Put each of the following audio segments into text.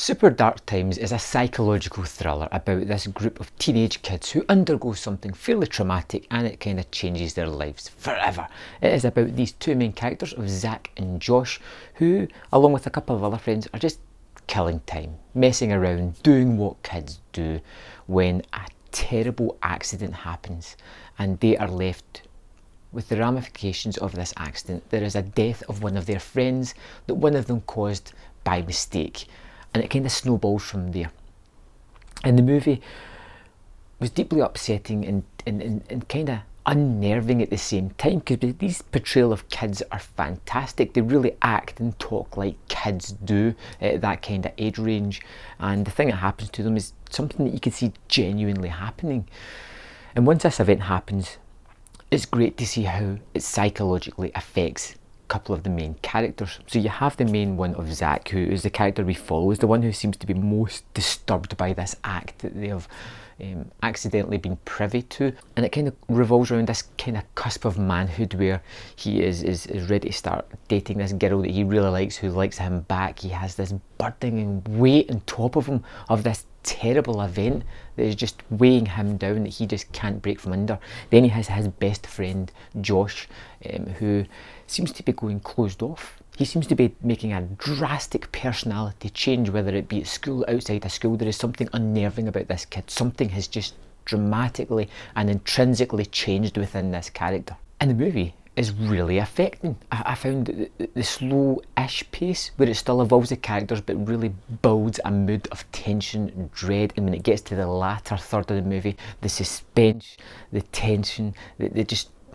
Super Dark Times is a psychological thriller about this group of teenage kids who undergo something fairly traumatic and it kind of changes their lives forever. It is about these two main characters of Zach and Josh who, along with a couple of other friends, are just killing time, messing around, doing what kids do when a terrible accident happens and they are left with the ramifications of this accident. There is a death of one of their friends that one of them caused by mistake. And it kind of snowballs from there. And the movie was deeply upsetting and kind of unnerving at the same time, because these portrayal of kids are fantastic. They really act and talk like kids do at that kind of age range. And the thing that happens to them is something that you can see genuinely happening. And once this event happens, it's great to see how it psychologically affects couple of the main characters. So you have the main one of Zach, who is the character we follow, is the one who seems to be most disturbed by this act that they have accidentally been privy to, and it kind of revolves around this kind of cusp of manhood where he is ready to start dating this girl that he really likes, who likes him back. He has this burdening weight on top of him of this terrible event that is just weighing him down, that he just can't break from under. Then he has his best friend Josh, who seems to be going closed off. He seems to be making a drastic personality change, whether it be at school, outside of school. There is something unnerving about this kid. Something has just dramatically and intrinsically changed within this character. And the movie is really affecting. I found the slow-ish pace where it still evolves the characters but really builds a mood of tension and dread, and when it gets to the latter third of the movie, the suspense, the tension,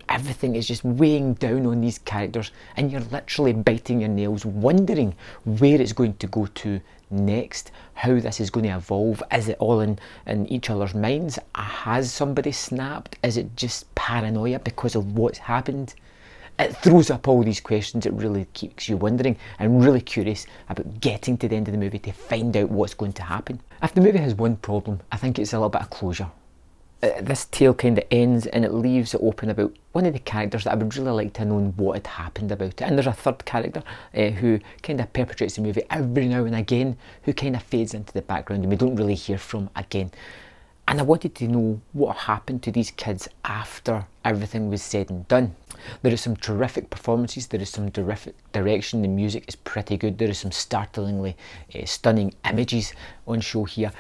everything is just weighing down on these characters, and you're literally biting your nails wondering where it's going to go to next, how this is going to evolve. Is it all in each other's minds? Has somebody snapped? Is it just paranoia because of what's happened? It throws up all these questions. It really keeps you wondering and really curious about getting to the end of the movie to find out what's going to happen. If the movie has one problem, I think it's a little bit of closure. This tale kind of ends and it leaves it open about one of the characters that I would really like to know what had happened about it. And there's a third character who kind of perpetrates the movie every now and again, who kind of fades into the background and we don't really hear from again. And I wanted to know what happened to these kids after everything was said and done. There is some terrific performances, there is some terrific direction, the music is pretty good, there is some startlingly stunning images on show here.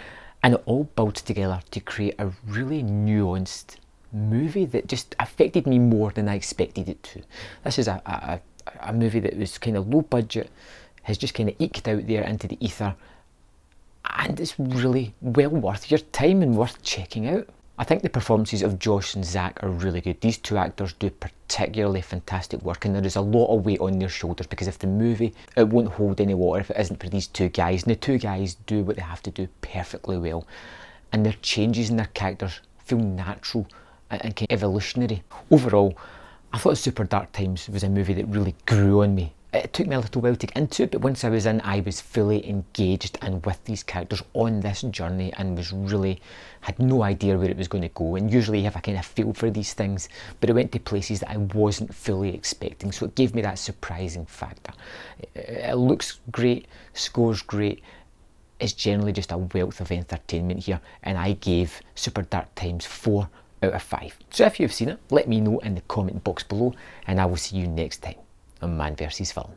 And it all builds together to create a really nuanced movie that just affected me more than I expected it to. This is a movie that was kind of low budget, has just kind of eked out there into the ether, and it's really well worth your time and worth checking out. I think the performances of Josh and Zach are really good. These two actors do particularly fantastic work, and there is a lot of weight on their shoulders, because if the movie, it won't hold any water if it isn't for these two guys. And the two guys do what they have to do perfectly well, and their changes in their characters feel natural and kind of evolutionary. Overall, I thought Super Dark Times was a movie that really grew on me. It took me a little while to get into it, but once I was in, I was fully engaged and with these characters on this journey, and had no idea where it was going to go. And usually you have a kind of feel for these things, but it went to places that I wasn't fully expecting, so it gave me that surprising factor. It looks great, scores great. It's generally just a wealth of entertainment here, and I gave Super Dark Times 4 out of 5. So if you've seen it, let me know in the comment box below, and I will see you next time on Man vs Film.